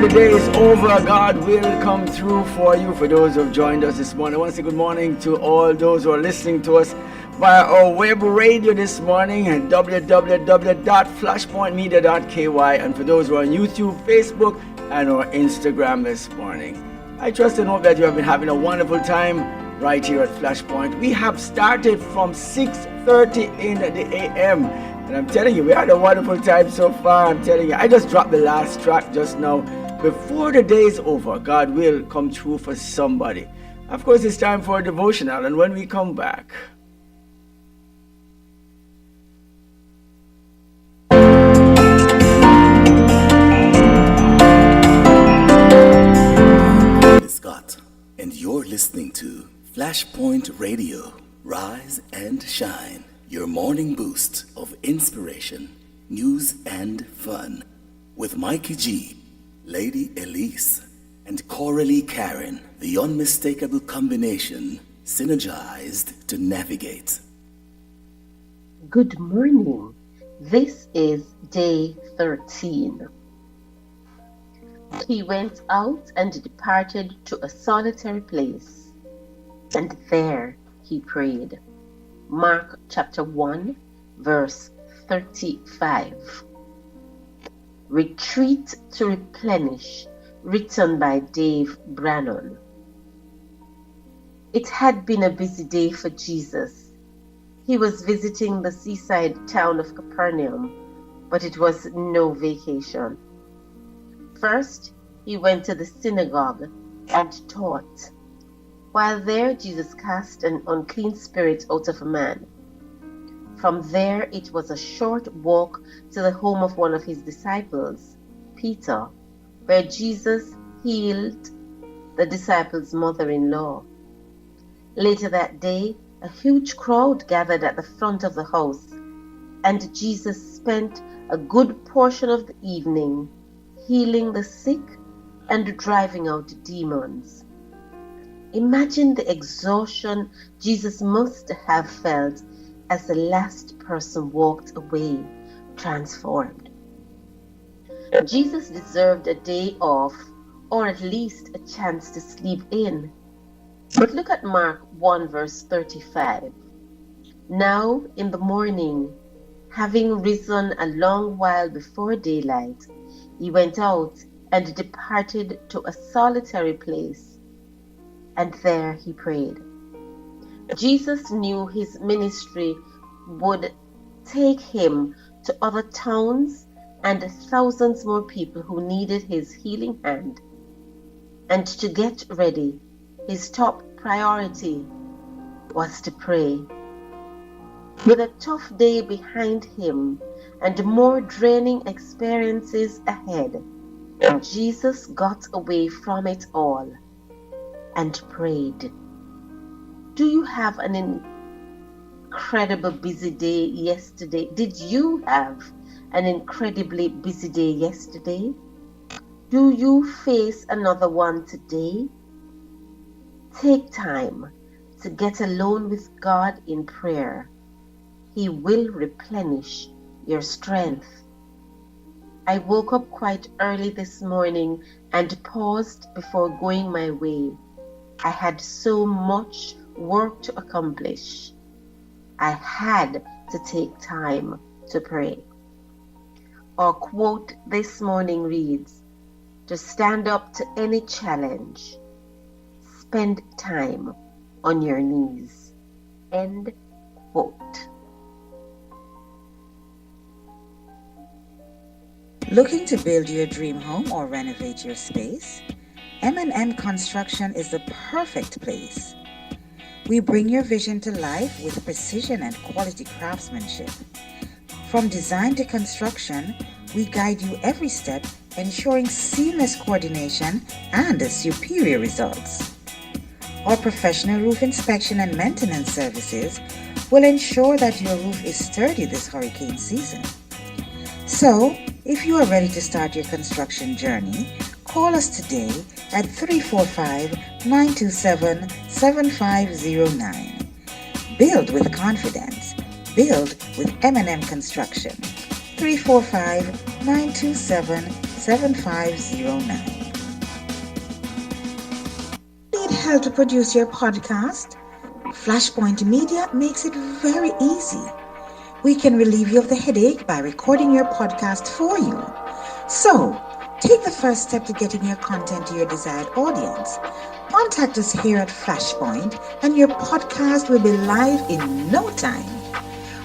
the day is over, God will come through for you. For those who have joined us this morning, I want to say good morning to all those who are listening to us via our web radio this morning at www.flashpointmedia.ky, and for those who are on YouTube, Facebook, and our Instagram this morning. I trust and hope that you have been having a wonderful time right here at Flashpoint. We have started from 6:30 in the a.m. and I'm telling you, we had a wonderful time so far. I'm telling you, I just dropped the last track just now. Before the day is over, God will come through for somebody. Of course, it's time for a devotional, and when we come back, Scott, and you're listening to Flashpoint Radio. Rise and shine. Your morning boost of inspiration, news, and fun. With Mikey G, Lady Elise, and Coralie Karen. The unmistakable combination, synergized to navigate. Good morning. This is day 13. He went out and departed to a solitary place, and there he prayed. Mark chapter 1, verse 35. Retreat to Replenish, written by Dave Brannon. It had been a busy day for Jesus. He was visiting the seaside town of Capernaum, but it was no vacation. First, he went to the synagogue and taught. While there, Jesus cast an unclean spirit out of a man. From there, it was a short walk to the home of one of his disciples, Peter, where Jesus healed the disciple's mother-in-law. Later that day, a huge crowd gathered at the front of the house, and Jesus spent a good portion of the evening healing the sick and driving out demons. Imagine the exhaustion Jesus must have felt as the last person walked away, transformed. Jesus deserved a day off, or at least a chance to sleep in. But look at Mark 1 verse 35. Now in the morning, having risen a long while before daylight, he went out and departed to a solitary place, and there he prayed. Jesus knew his ministry would take him to other towns and thousands more people who needed his healing hand. And to get ready, his top priority was to pray. With a tough day behind him and more draining experiences ahead, Jesus got away from it all and prayed. Do you have an incredible busy day yesterday? Did you have an incredibly busy day yesterday? Do you face another one today? Take time to get alone with God in prayer. He will replenish your strength. I woke up quite early this morning and paused before going my way. I had so much work to accomplish. I had to take time to pray. Our quote this morning reads, "To stand up to any challenge, spend time on your knees." End quote. Looking to build your dream home or renovate your space? M&M Construction is the perfect place. We bring your vision to life with precision and quality craftsmanship. From design to construction, we guide you every step, ensuring seamless coordination and superior results. Our professional roof inspection and maintenance services will ensure that your roof is sturdy this hurricane season. So, if you are ready to start your construction journey, call us today at 345-927-7509. Build with confidence. Build with M&M Construction. 345-927-7509. help to produce your podcast? Flashpoint Media makes it very easy. We can relieve you of the headache by recording your podcast for you. So, take the first step to getting your content to your desired audience. Contact us here at Flashpoint and your podcast will be live in no time.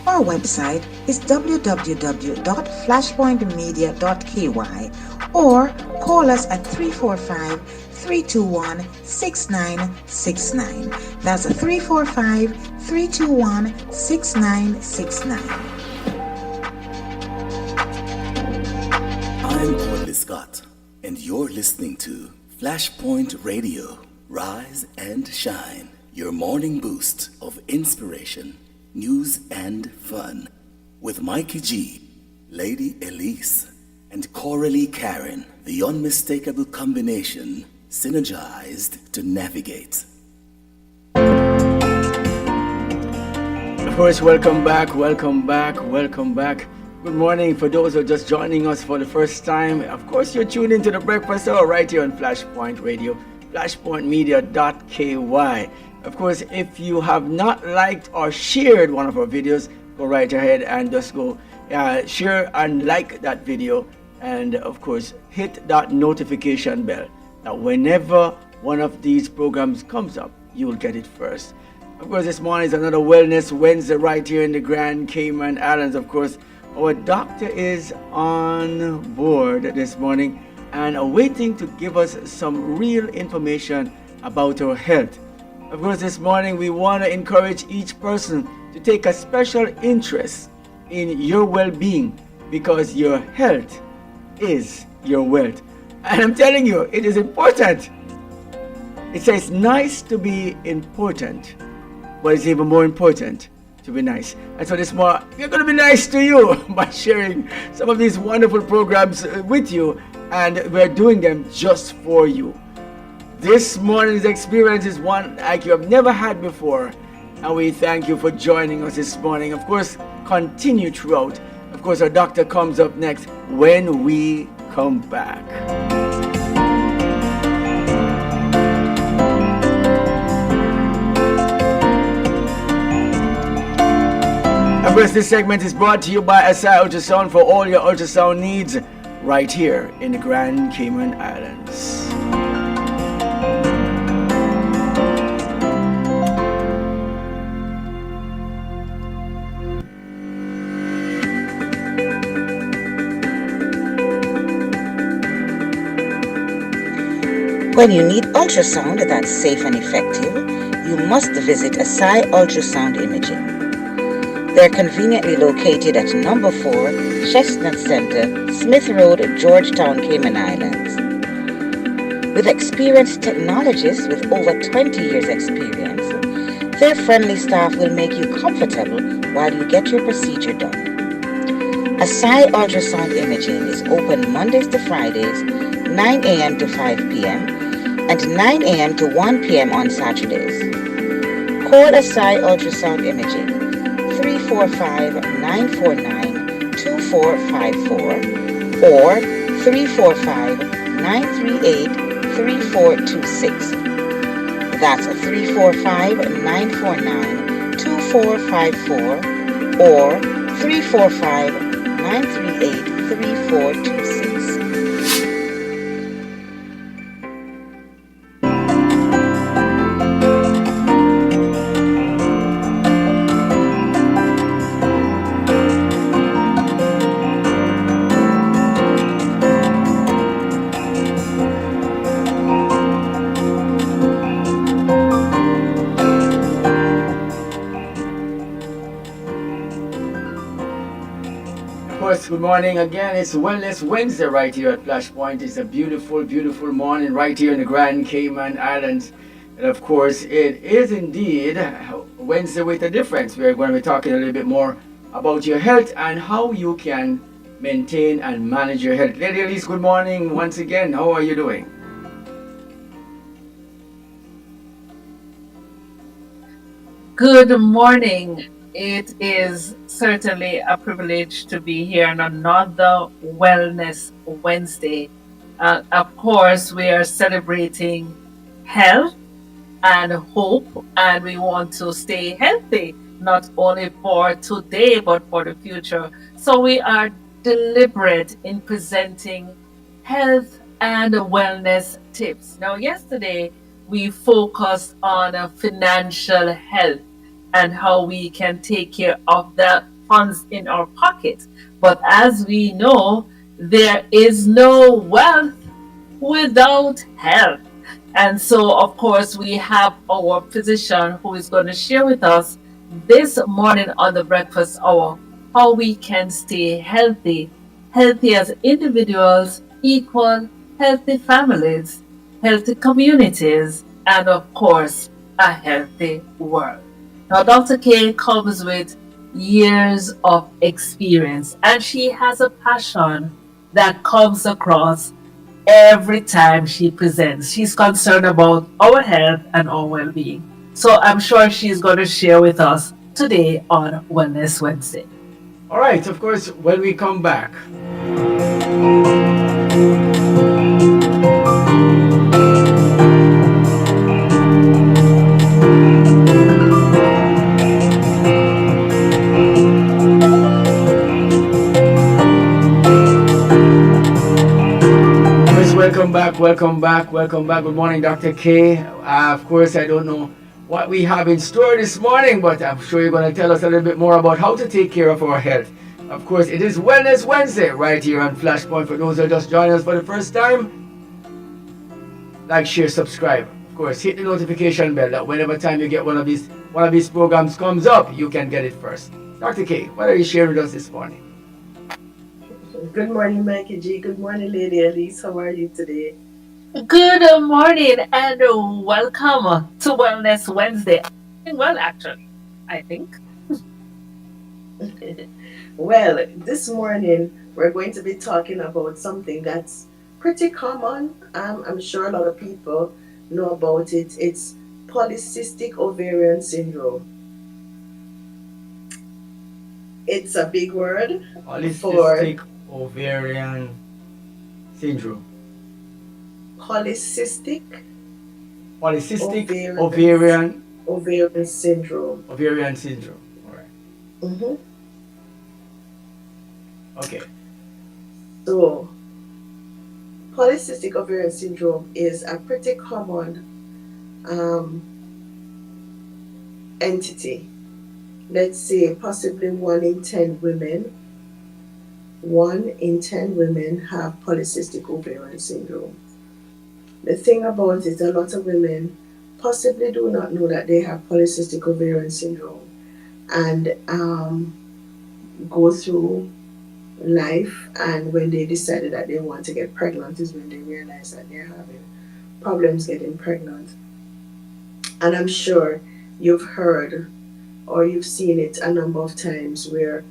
Our website is www.flashpointmedia.ky or call us at 345-321-6969. That's 345-321-6969. I'm Audley Scott, and you're listening to Flashpoint Radio, Rise and Shine, your morning boost of inspiration, news, and fun, with Mikey G, Lady Elise, and Coralie Karen, the unmistakable combination, synergized to navigate. Of course, welcome back. Good morning for those who are just joining us for the first time. Of course, you're tuned into the breakfast hour right here on Flashpoint Radio, flashpointmedia.ky. Of course, if you have not liked or shared one of our videos, go right ahead and just go share and like that video. And of course, hit that notification bell that whenever one of these programs comes up, you will get it first. Of course, this morning is another Wellness Wednesday right here in the Grand Cayman Islands. Of course, our doctor is on board this morning and waiting to give us some real information about our health. Of course, this morning we want to encourage each person to take a special interest in your well-being because your health is your wealth. And I'm telling you, it is important. It says nice to be important, but it's even more important to be nice. And so this morning, we're going to be nice to you by sharing some of these wonderful programs with you, and we're doing them just for you. This morning's experience is one like you have never had before, and we thank you for joining us this morning. Of course, continue throughout. Of course, our doctor comes up next when we come back. Of course, this segment is brought to you by Asai Ultrasound for all your ultrasound needs right here in the Grand Cayman Islands. When you need ultrasound that's safe and effective, you must visit Asai Ultrasound Imaging. They're conveniently located at number 4 Chestnut Center, Smith Road, Georgetown, Cayman Islands. With experienced technologists with over 20 years experience, their friendly staff will make you comfortable while you get your procedure done. Asai Ultrasound Imaging is open Mondays to Fridays, 9 a.m. to 5 p.m. and 9 a.m. to 1 p.m. on Saturdays. Call Asai Ultrasound Imaging 345-949-2454 or 345-938-3426. That's 345-949-2454 or 345-938-3426. Good morning again. It's Wellness Wednesday right here at Flashpoint. It's a beautiful, beautiful morning right here in the Grand Cayman Islands. And of course, it is indeed Wednesday with a difference. We're going to be talking a little bit more about your health and how you can maintain and manage your health. Lady Elise, good morning once again. How are you doing? Good morning. It is certainly a privilege to be here on another Wellness Wednesday. Of course, we are celebrating health and hope, and we want to stay healthy, not only for today, but for the future. So we are deliberate in presenting health and wellness tips. Now, yesterday we focused on financial health and how we can take care of the funds in our pocket. But as we know, there is no wealth without health. And so, of course, we have our physician who is going to share with us this morning on the breakfast hour how we can stay healthy, healthy as individuals, equal healthy families, healthy communities, and of course, a healthy world. Now, Dr. K comes with years of experience, and she has a passion that comes across every time she presents. She's concerned about our health and our well being. So I'm sure she's going to share with us today on Wellness Wednesday. All right, of course, when we come back, welcome back, welcome back, welcome back. Good morning, Dr. K. Of course, I don't know what we have in store this morning, but I'm sure you're going to tell us a little bit more about how to take care of our health. Of course, it is Wellness Wednesday right here on Flashpoint. For those who are just joining us for the first time, like, share, subscribe. Of course, hit the notification bell that whenever time you get one of these programs comes up, you can get it first. Dr. K, what are you sharing with us this morning? Good morning, Mikey G. Good morning, Lady Elise. How are you today? Good morning and welcome to Wellness Wednesday. Well, actually, I think. Well, this morning we're going to be talking about something that's pretty common. I'm sure a lot of people know about it. It's Polycystic Ovarian Syndrome. It's a big word. Polycystic Ovarian Syndrome. Polycystic Ovarian Syndrome. Ovarian Syndrome. All right. Mm-hmm. Okay. So, Polycystic Ovarian Syndrome is a pretty common entity. Let's say possibly 1 in 10 women have polycystic ovarian syndrome. The thing about it, a lot of women possibly do not know that they have polycystic ovarian syndrome and go through life, and when they decided that they want to get pregnant is when they realize that they're having problems getting pregnant. And I'm sure you've heard or you've seen it a number of times where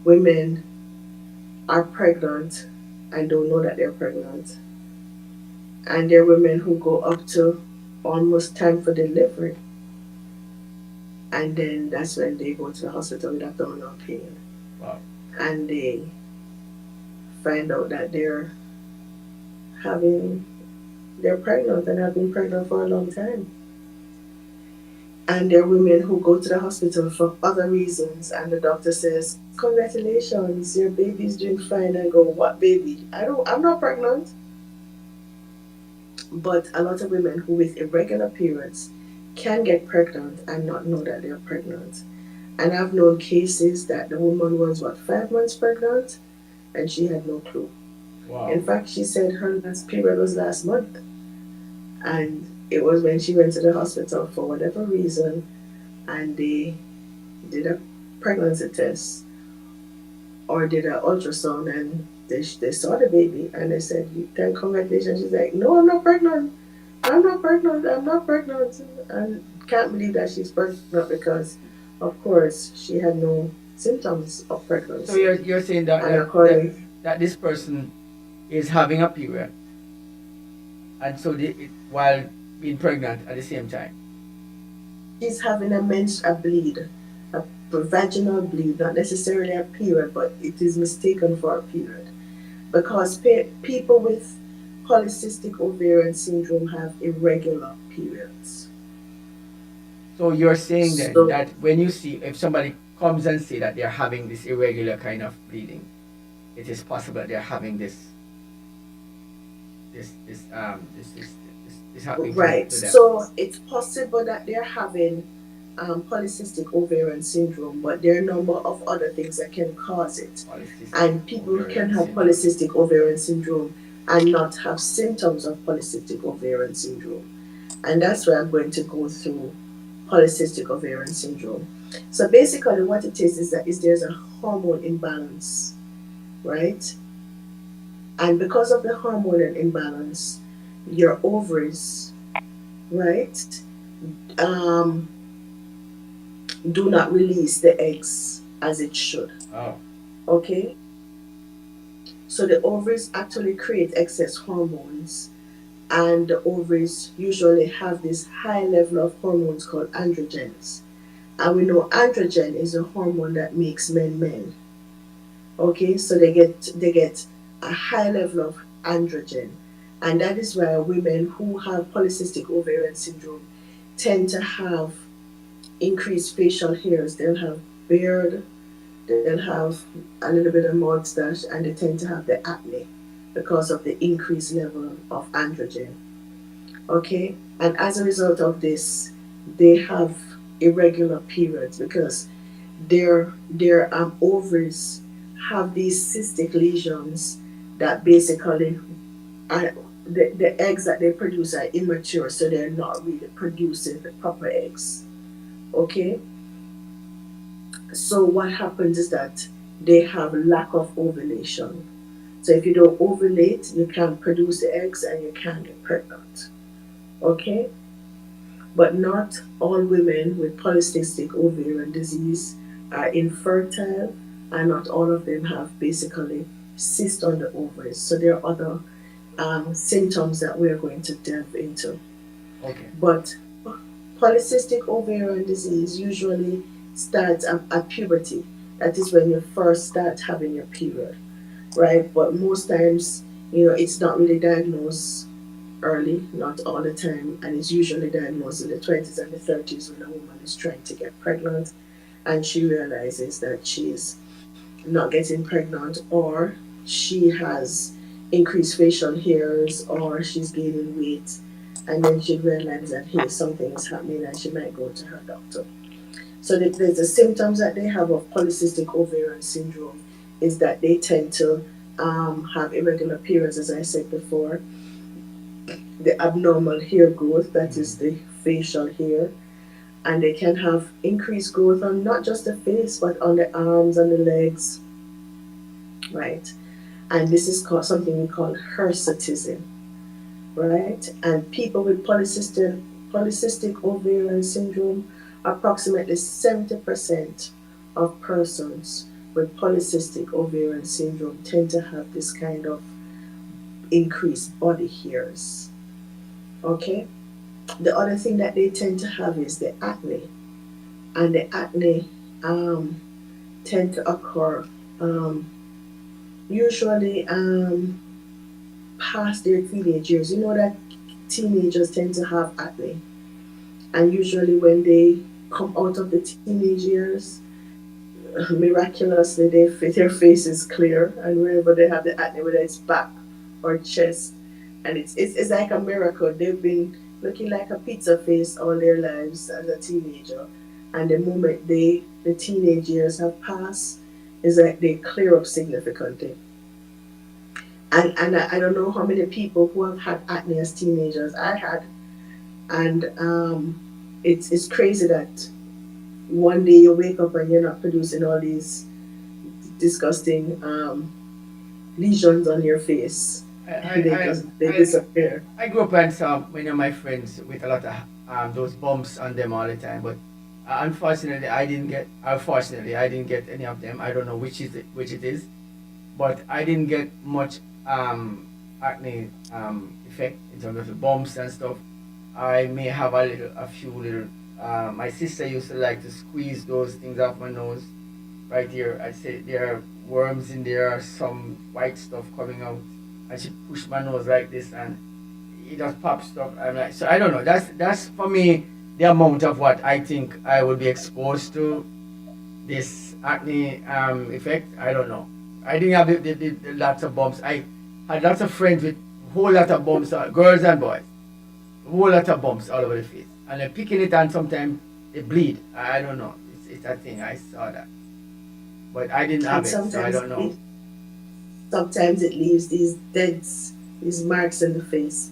women are pregnant and don't know that they're pregnant. And there are women who go up to almost time for delivery. And then that's when they go to the hospital with abdominal pain. Wow. And they find out that they're pregnant and have been pregnant for a long time. And there are women who go to the hospital for other reasons, and the doctor says, "Congratulations, your baby's doing fine." And go, "What baby? I'm not pregnant." But a lot of women who with irregular periods can get pregnant and not know that they're pregnant. And I've known cases that the woman was 5 months pregnant and she had no clue. Wow. In fact, she said her last period was last month. And it was when she went to the hospital for whatever reason, and they did a pregnancy test or did an ultrasound, and they saw the baby, and they said, "Congratulations." She's like, "No, I'm not pregnant. I'm not pregnant. I'm not pregnant." And can't believe that she's pregnant because, of course, she had no symptoms of pregnancy. So you're saying that that this person is having a period, and so while being pregnant at the same time. She's having a bleed, a vaginal bleed, not necessarily a period, but it is mistaken for a period. Because people with polycystic ovarian syndrome have irregular periods. So you're saying then So that when you see, if somebody comes and say that they're having this irregular kind of bleeding, it is possible that they're having this happening right, to them. so it's possible that they're having polycystic ovarian syndrome, but there are a number of other things that can cause it. Polycystic And people can ovarian have syndrome. polycystic ovarian syndrome and not have symptoms of polycystic ovarian syndrome. And that's where I'm going to go through polycystic ovarian syndrome. So basically, what it is that there's a hormone imbalance, right? And because of the hormonal imbalance, your ovaries, right, um, do not release the eggs as it should. Oh. Okay? So the ovaries actually create excess hormones, and the ovaries usually have this high level of hormones called androgens. And we know androgen is a hormone that makes men men. Okay, so they get a high level of androgen, and that is why women who have polycystic ovarian syndrome tend to have increased facial hairs. They'll have beard, they'll have a little bit of mustache, and they tend to have the acne because of the increased level of androgen. Okay, and as a result of this, they have irregular periods because their ovaries have these cystic lesions that basically are the eggs that they produce are immature, so they're not really producing the proper eggs. Okay, so what happens is that they have lack of ovulation. So if you don't ovulate, you can't produce the eggs and you can't get pregnant. Okay, but not all women with polycystic ovarian disease are infertile, and not all of them have basically cyst on the ovaries. So there are other symptoms that we're going to delve into. Okay. But polycystic ovarian disease usually starts at puberty. That is when you first start having your period, right? But most times, it's not really diagnosed early, not all the time, and it's usually diagnosed in the 20s and the 30s when a woman is trying to get pregnant and she realizes that she's not getting pregnant, or she has increased facial hairs, or she's gaining weight, and then she realizes that hey, something is happening and she might go to her doctor. So there's the symptoms that they have of polycystic ovarian syndrome is that they tend to have irregular periods, as I said before, the abnormal hair growth, that is the facial hair, and they can have increased growth on not just the face but on the arms and the legs, right? And this is called something we call hirsutism, right? And people with polycystic ovarian syndrome, approximately 70% of persons with polycystic ovarian syndrome tend to have this kind of increased body hairs. Okay? The other thing that they tend to have is the acne, and the acne tend to occur usually past their teenage years. You know that teenagers tend to have acne, and usually when they come out of the teenage years, miraculously their face is clear, and wherever they have the acne, whether it's back or chest, and it's like a miracle. They've been looking like a pizza face all their lives as a teenager, and the moment the teenage years have passed, is like they clear up significantly. And I don't know how many people who have had acne as teenagers. I had, and it's crazy that one day you wake up and you're not producing all these disgusting lesions on your face. They disappear. I grew up and saw many of my friends with a lot of those bumps on them all the time, but unfortunately, I didn't get any of them. I don't know which it is, but I didn't get much acne effect in terms of the bumps and stuff. I may have a few little. My sister used to like to squeeze those things off my nose, right here. I say there are worms in there, some white stuff coming out, and she pushed my nose like this, and it just pops stuff. I'm like, so I don't know. That's for me. the amount of what I think I would be exposed to this acne effect. I don't know. I didn't have the lots of bumps. I had lots of friends with whole lot of bumps, girls and boys, whole lot of bumps all over the face, and they're picking it and sometimes they bleed. I don't know. It's a thing. I saw that, but I didn't And have it, so I sometimes don't know. it leaves these dents, these marks in the face.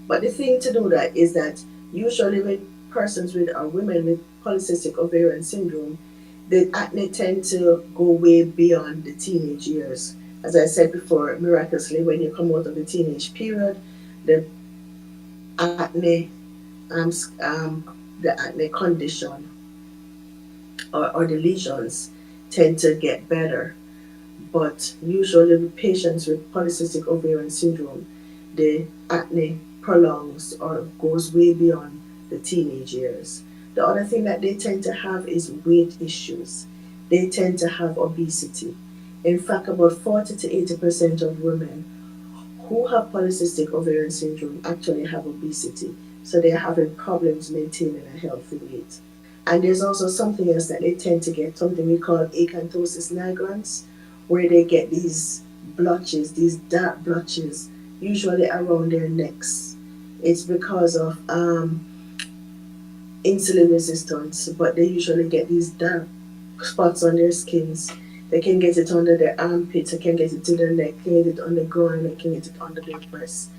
But the thing to know that is that usually with persons with or women with polycystic ovarian syndrome, the acne tend to go way beyond the teenage years. As I said before, miraculously, when you come out of the teenage period, the acne, um, the acne condition or the lesions tend to get better. But usually with patients with polycystic ovarian syndrome, the acne prolongs or goes way beyond the teenage years. The other thing that they tend to have is weight issues. They tend to have obesity. In fact, about 40 to 80% of women who have polycystic ovarian syndrome actually have obesity. So they're having problems maintaining a healthy weight. And there's also something else that they tend to get, something we call acanthosis nigrans, where they get these blotches, these dark blotches, usually around their necks. It's because of insulin resistance, but they usually get these dark spots on their skins. They can get it under their armpits, they can get it to their neck, they can get it on the groin, they can get it under their breasts.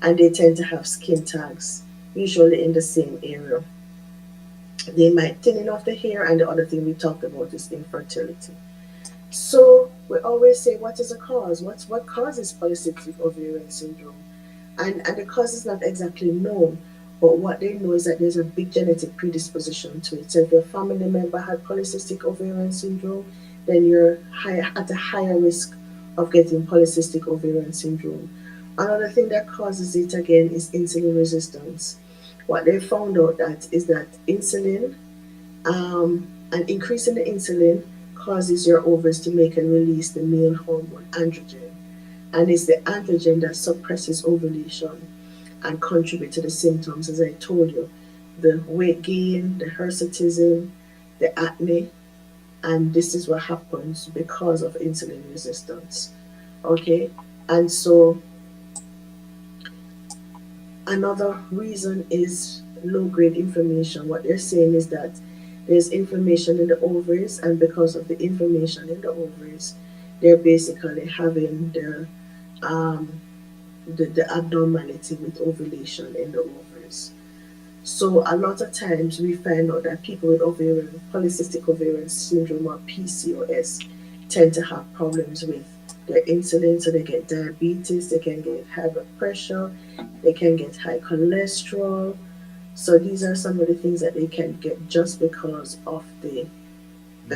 And they tend to have skin tags, usually in the same area. They might thinning off the hair, and the other thing we talked about is infertility. So we always say, what is the cause? What causes polycystic ovarian syndrome? And the cause is not exactly known, but what they know is that there's a big genetic predisposition to it. So if your family member had polycystic ovarian syndrome, then you're at a higher risk of getting polycystic ovarian syndrome. Another thing that causes it again is insulin resistance. What they found out that is that insulin, an increase in the insulin causes your ovaries to make and release the male hormone androgen. And it's the androgen that suppresses ovulation and contribute to the symptoms, as I told you, the weight gain, the hirsutism, the acne, and this is what happens because of insulin resistance. Okay, and so another reason is low grade inflammation. What they're saying is that there's inflammation in the ovaries, and because of the inflammation in the ovaries, they're basically having the abnormality with ovulation in the ovaries. So a lot of times we find out that people with polycystic ovarian syndrome or PCOS tend to have problems with their insulin, so they get diabetes, they can get high blood pressure, they can get high cholesterol. So these are some of the things that they can get just because of the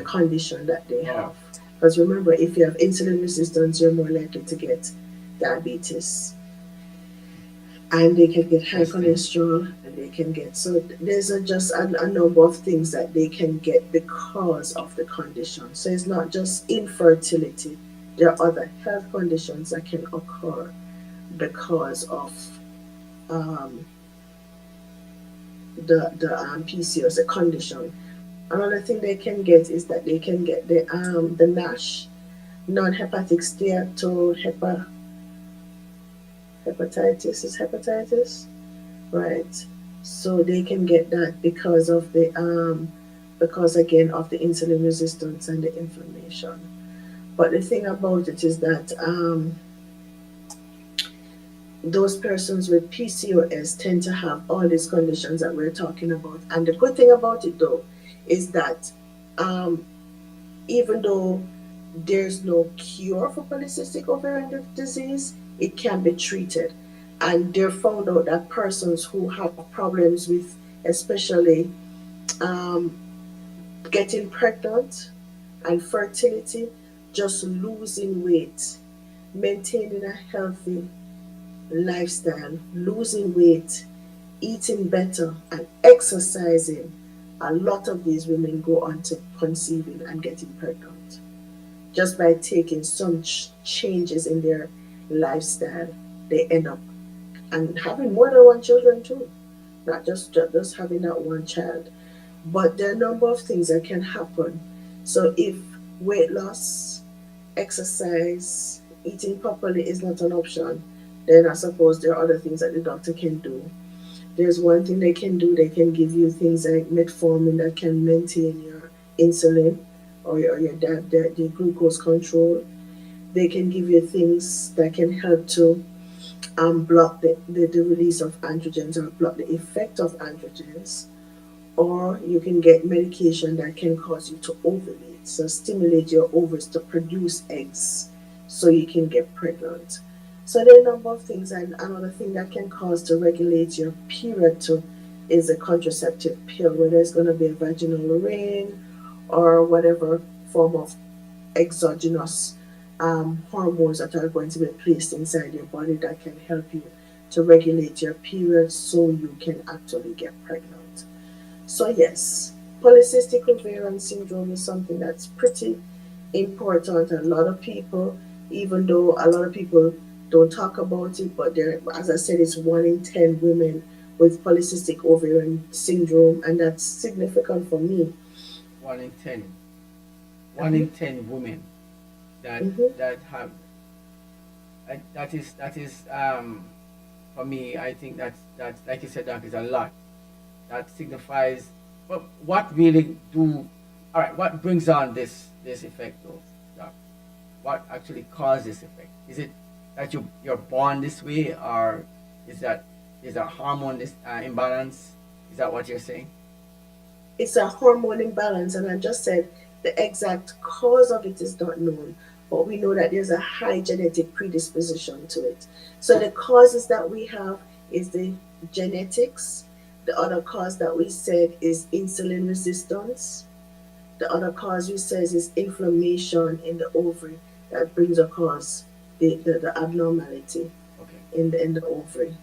condition that they have. Because remember, if you have insulin resistance, you're more likely to get diabetes. And they can get high cholesterol, and they can get, so there's just a number of things that they can get because of the condition. So it's not just infertility, there are other health conditions that can occur because of the PCOS, the condition. Another thing they can get is that they can get the NASH, non-hepatic steatohepatitis. Hepatitis is hepatitis, right? So they can get that because of because again of the insulin resistance and the inflammation. But the thing about it is that those persons with PCOS tend to have all these conditions that we're talking about. And the good thing about it though is that even though there's no cure for polycystic ovarian disease, it can be treated. And they found out that persons who have problems with especially getting pregnant and fertility, just losing weight, maintaining a healthy lifestyle, losing weight, eating better, and exercising, a lot of these women go on to conceiving and getting pregnant just by taking some changes in their lifestyle. They end up and having more than one children too. not just having that one child. But there are a number of things that can happen. So if weight loss, exercise, eating properly is not an option, then I suppose there are other things that the doctor can do. There's one thing they can do, they can give you things like metformin that can maintain your insulin or your glucose control. They can give you things that can help to block the release of androgens or block the effect of androgens. Or you can get medication that can cause you to ovulate, so stimulate your ovaries to produce eggs so you can get pregnant. So there are a number of things, and another thing that can cause to regulate your period too is a contraceptive pill, whether it's going to be a vaginal ring or whatever form of exogenous hormones that are going to be placed inside your body that can help you to regulate your period so you can actually get pregnant. So yes, polycystic ovarian syndrome is something that's pretty important. A lot of people, even though a lot of people don't talk about it, but there, as I said, it's 1 in 10 women with polycystic ovarian syndrome, and that's significant for me. 1 in 10. One Mm-hmm. in 10 women that Mm-hmm. that have that is for me. I think that's like you said, that is a lot. That signifies, but what really do, all right, what brings on this effect though, Doc? What actually causes this effect? Is it that you're born this way, or is that is a hormone imbalance? Is that what you're saying? It's a hormone imbalance, and I just said the exact cause of it is not known, but we know that there's a high genetic predisposition to it. So the causes that we have is the genetics. The other cause that we said is insulin resistance. The other cause we said is inflammation in the ovary that brings a cause the abnormality Okay. in the ovary.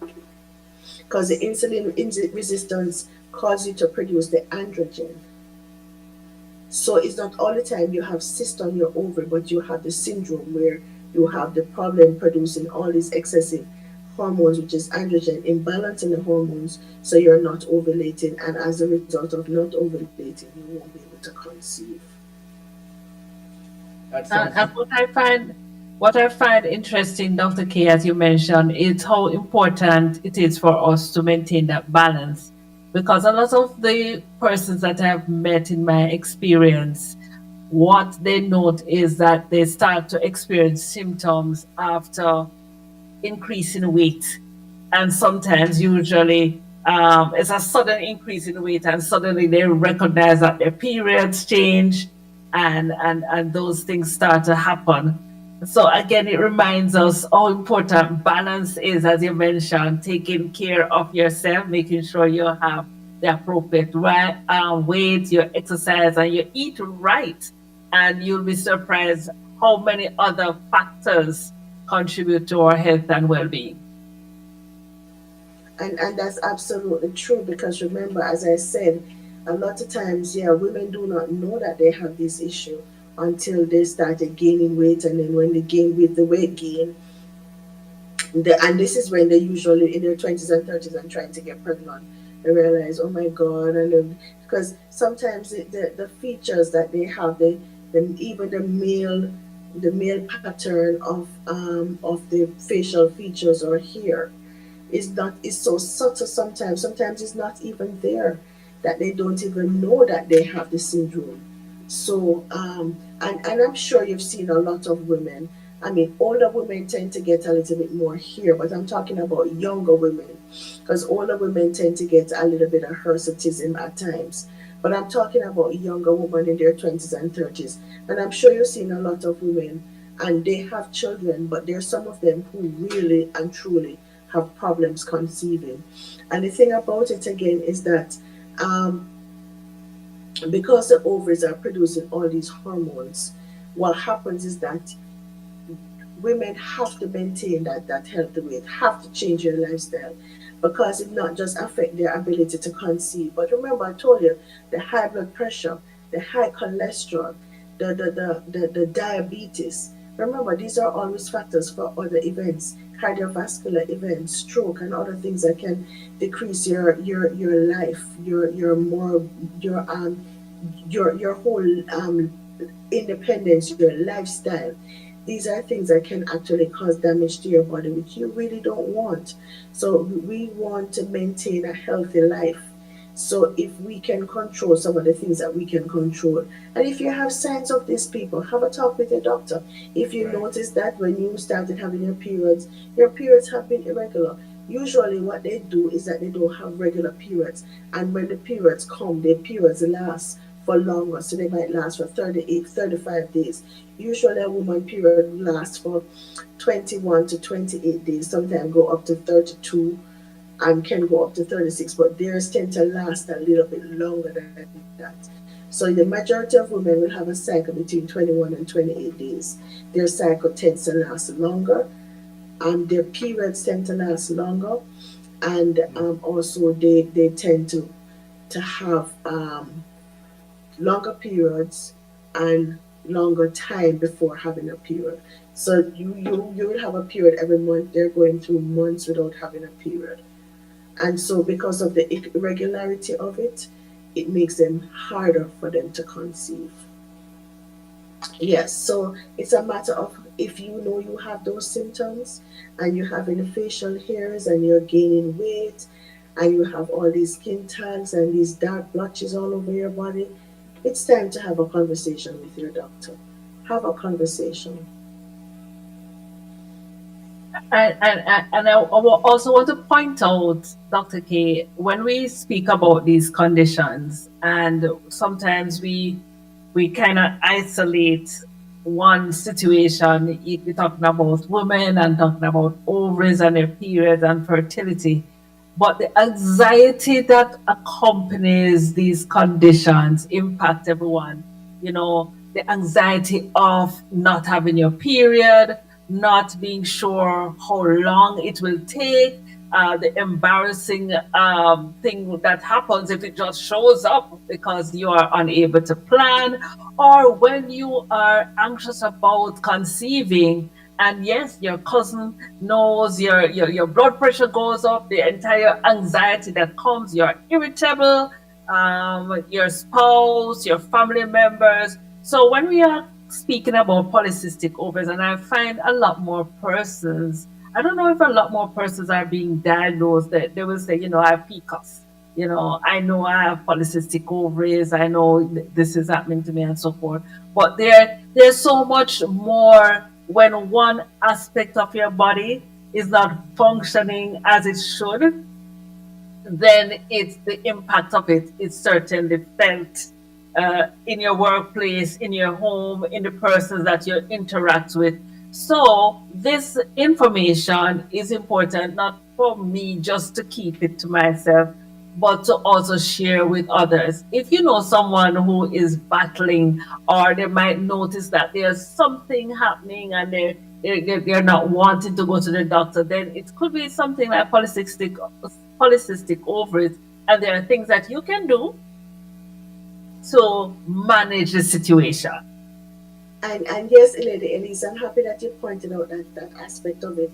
Because the resistance causes you to produce the androgen. So it's not all the time you have cyst on your ovary, but you have the syndrome where you have the problem producing all these excessive hormones, which is androgen, imbalance in the hormones, so you're not ovulating, and as a result of not ovulating, you won't be able to conceive. That And, sounds. and what I find interesting, Dr. K, as you mentioned, is how important it is for us to maintain that balance. Because a lot of the persons that I've met in my experience, what they note is that they start to experience symptoms after increase in weight. And sometimes, usually, it's a sudden increase in weight, and suddenly they recognize that their periods change, and those things start to happen. So again, it reminds us how important balance is, as you mentioned, taking care of yourself, making sure you have the appropriate right, weight, you exercise, and you eat right. And you'll be surprised how many other factors contribute to our health and well-being. And that's absolutely true, because remember, as I said, a lot of times, yeah, women do not know that they have this issue until they started gaining weight, and then when they gain weight, the weight gain, and this is when they usually in their 20s and 30s and trying to get pregnant, they realize, oh my god, and then, because sometimes the features that they have, even the male pattern of the facial features or hair is so subtle sometimes. Sometimes it's not even there, that they don't even know that they have the syndrome. So and I'm sure you've seen a lot of women. I mean, older women tend to get a little bit more hair, but I'm talking about younger women, because older women tend to get a little bit of hirsutism at times. But I'm talking about younger women in their 20s and 30s. And I'm sure you've seen a lot of women, and they have children, but there's some of them who really and truly have problems conceiving. And the thing about it again is that um, because the ovaries are producing all these hormones, what happens is that women have to maintain that healthy weight, have to change their lifestyle, because it not just affect their ability to conceive. But remember, I told you, the high blood pressure, the high cholesterol, the diabetes, Remember, these are all risk factors for other events, cardiovascular events, stroke, and other things that can decrease your life, your more your whole independence, your lifestyle. These are things that can actually cause damage to your body, which you really don't want. So we want to maintain a healthy life. So if we can control some of the things that we can control, and if you have signs of these people, have a talk with your doctor. If you Right. notice that when you started having your periods have been irregular. Usually what they do is that they don't have regular periods. And when the periods come, their periods last for longer. So they might last for 38, 35 days. Usually a woman period lasts for 21 to 28 days, sometimes go up to 32 and can go up to 36, but theirs tend to last a little bit longer than that. So the majority of women will have a cycle between 21 and 28 days. Their cycle tends to last longer, their periods tend to last longer, and also they tend to have longer periods and longer time before having a period. So you will have a period every month. They're going through months without having a period. And so because of the irregularity of it, it makes them harder for them to conceive. Yes, so it's a matter of, if you know you have those symptoms and you're having the facial hairs and you're gaining weight and you have all these skin tags and these dark blotches all over your body, it's time to have a conversation with your doctor. Have a conversation. And I also want to point out, Dr. K, when we speak about these conditions, and sometimes we kind of isolate one situation. We're talking about women and talking about ovaries and their periods and fertility. But the anxiety that accompanies these conditions impact everyone. You know, the anxiety of not having your period, not being sure how long it will take, the embarrassing thing that happens if it just shows up because you are unable to plan, or when you are anxious about conceiving. And yes, your cousin knows your blood pressure goes up, the entire anxiety that comes, you're irritable, your spouse, your family members. So when we are speaking about polycystic ovaries, and I find a lot more persons, I don't know if a lot more persons are being diagnosed, that they will say, I have PCOS. I know I have polycystic ovaries. I know this is happening to me and so forth. But there's so much more when one aspect of your body is not functioning as it should, then it's the impact of it is certainly felt in your workplace, in your home, in the persons that you interact with. So this information is important, not for me just to keep it to myself, but to also share with others. If you know someone who is battling, or they might notice that there's something happening and they're not wanting to go to the doctor, then it could be something like polycystic ovaries, and there are things that you can do to manage the situation. And yes, Lady Elise, I'm happy that you pointed out that aspect of it,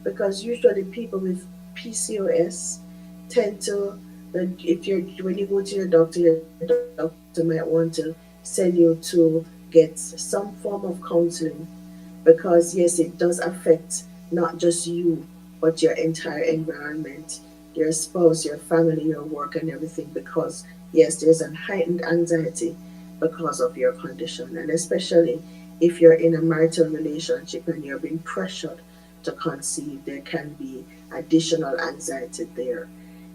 because usually people with PCOS tend to, if you're when you go to your doctor might want to send you to get some form of counseling, because yes, it does affect not just you but your entire environment, your spouse, your family, your work, and everything. Because yes, there's a heightened anxiety because of your condition, and especially if you're in a marital relationship and you're being pressured to conceive, there can be additional anxiety there.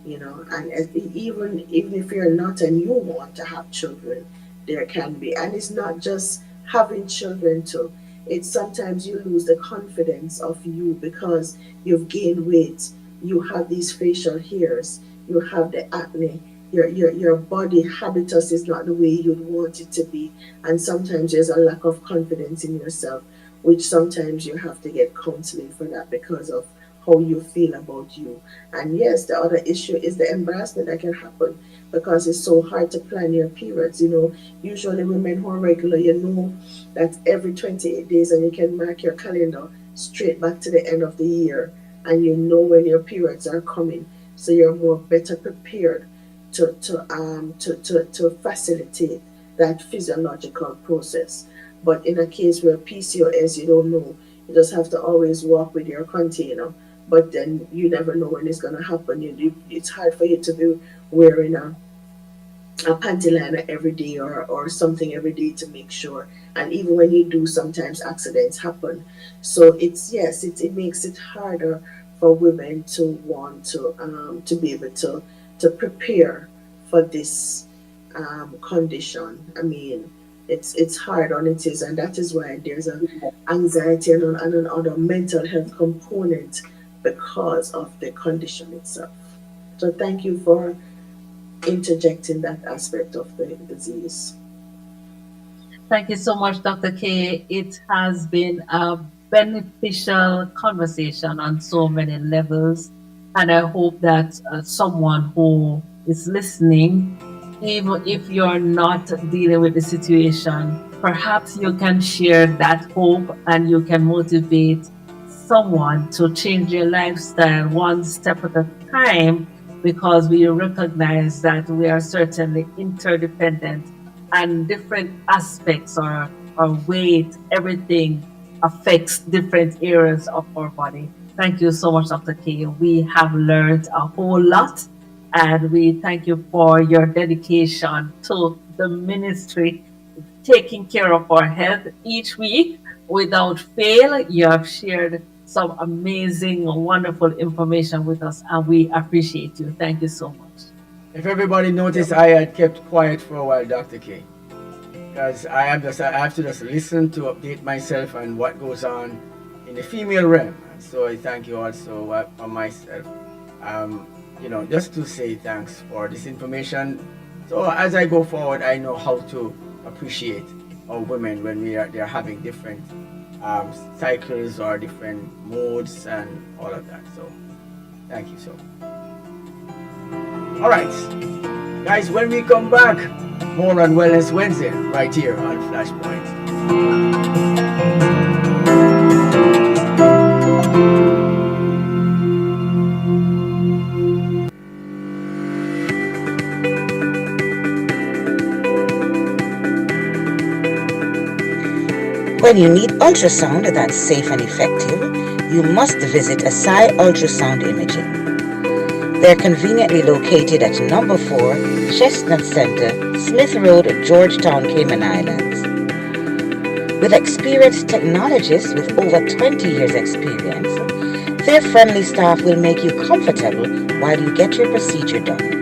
And even if you're not and you want to have children, there can be. And it's not just having children too. It's sometimes you lose the confidence of you because you've gained weight, you have these facial hairs, you have the acne, your body habitus is not the way you'd want it to be. And sometimes there's a lack of confidence in yourself, which sometimes you have to get counseling for that because of how you feel about you. And yes, the other issue is the embarrassment that can happen because it's so hard to plan your periods. Usually women who are regular, that every 28 days, and you can mark your calendar straight back to the end of the year, and you know when your periods are coming, so you're more better prepared to facilitate that physiological process. But in a case where PCOS, you don't know, you just have to always walk with your container. But then you never know when it's going to happen. It's hard for you to be wearing a panty liner every day or something every day to make sure. And even when you do, sometimes accidents happen. So it makes it harder for women to want to be able to prepare for this condition. I mean, it's hard on it is, and that is why there's an anxiety and another mental health component because of the condition itself. So thank you for interjecting that aspect of the disease. Thank you so much, Dr. K. It has been a beneficial conversation on so many levels, and I hope that someone who is listening, even if you're not dealing with the situation, perhaps you can share that hope and you can motivate someone to change their lifestyle one step at a time, because we recognize that we are certainly interdependent and different aspects or weight, everything affects different areas of our body. Thank you so much, Dr. K. We have learned a whole lot, and we thank you for your dedication to the ministry, taking care of our health each week without fail. You have shared some amazing, wonderful information with us, and we appreciate you. Thank you so much. If everybody noticed, I had kept quiet for a while, Dr. K, because I have to just listen to update myself on what goes on in the female realm. And so I thank you also for myself, just to say thanks for this information. So as I go forward, I know how to appreciate our women when they're having different cycles or different modes and all of that. So thank you so much. All right, guys, when we come back, more on Wellness Wednesday right here on Flashpoint. When you need ultrasound that's safe and effective, you must visit Asai Ultrasound Imaging. They're conveniently located at number 4 Chestnut Center, Smith Road, Georgetown, Cayman Islands. With experienced technologists with over 20 years experience, their friendly staff will make you comfortable while you get your procedure done.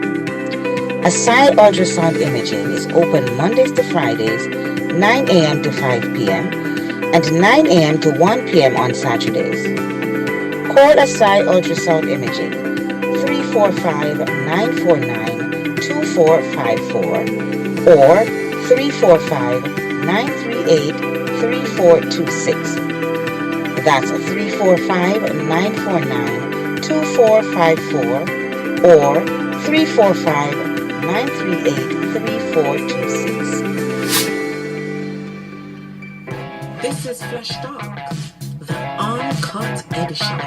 Asai Ultrasound Imaging is open Mondays to Fridays, 9 a.m. to 5 p.m. and 9 a.m. to 1 p.m. on Saturdays. Call Asai Ultrasound Imaging 345-949-2454 or 345-938-3426. That's 345-949-2454 or 345-938-3426. This is Flash Talk, the uncut edition.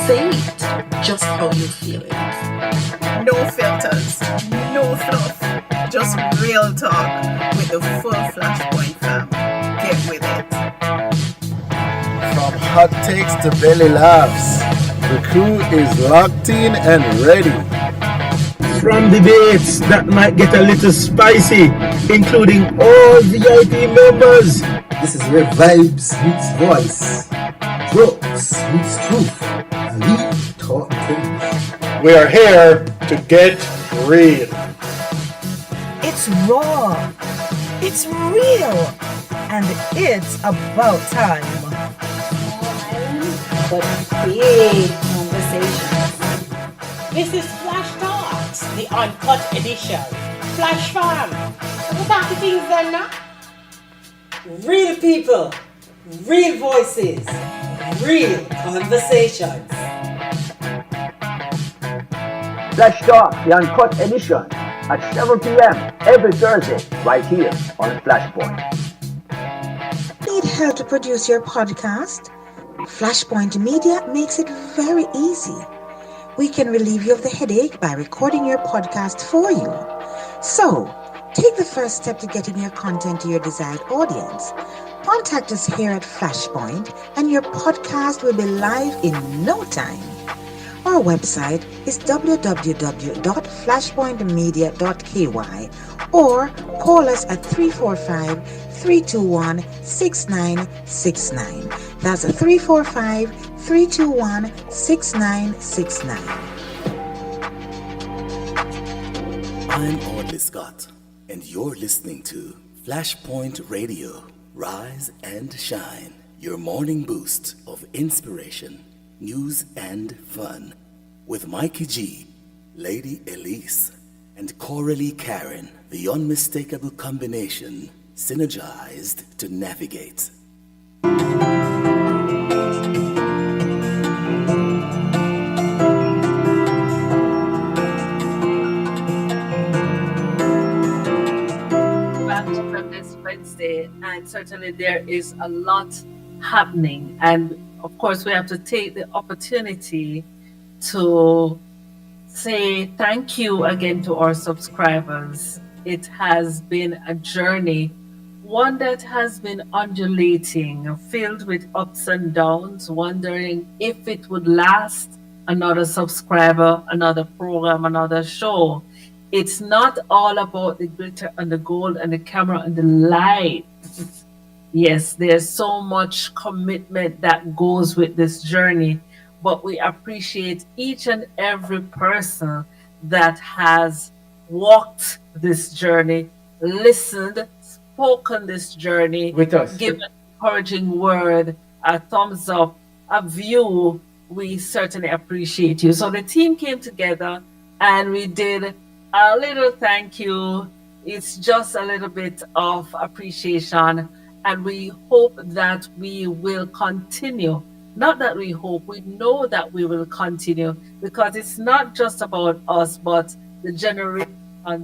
Say it just how you feel it. No filters, no fluff, just real talk with the full Flashpoint fam. Get with it. From hot takes to belly laughs, the crew is locked in and ready. From debates that might get a little spicy, including all VIP members. This is where vibes meets voice, jokes meets truth, and we talk things. We are here to get real. It's raw, it's real, and it's about time. But big conversations. This is Flash Talks, the uncut edition. Flash Farm. What are the things then now? Real people, real voices, real conversations. Flash Talk, the uncut edition, at 7 p.m. every Thursday, right here on Flashpoint. Need help to produce your podcast? Flashpoint Media makes it very easy. We can relieve you of the headache by recording your podcast for you. So, take the first step to getting your content to your desired audience. Contact us here at Flashpoint and your podcast will be live in no time. Our website is www.flashpointmedia.ky or call us at 345-321-6969. That's 345-321-6969. I'm Audley Scott, and you're listening to Flashpoint Radio. Rise and shine. Your morning boost of inspiration, news, and fun. With Mikey G, Lady Elise, and Coralie Karen, the unmistakable combination, synergized to navigate. Back to Wellness Wednesday, and certainly there is a lot happening. And of course, we have to take the opportunity to say thank you again to our subscribers. It has been a journey, one that has been undulating, filled with ups and downs, wondering if it would last another subscriber, another program, another show. It's not all about the glitter and the gold and the camera and the light. Yes, there's so much commitment that goes with this journey, but we appreciate each and every person that has walked this journey, listened, spoken this journey, With us. given an encouraging word, a thumbs up, a view. We certainly appreciate you. So the team came together and we did a little thank you. It's just a little bit of appreciation, and we hope that we will continue. Not that we hope, we know that we will continue, because it's not just about us, but the generation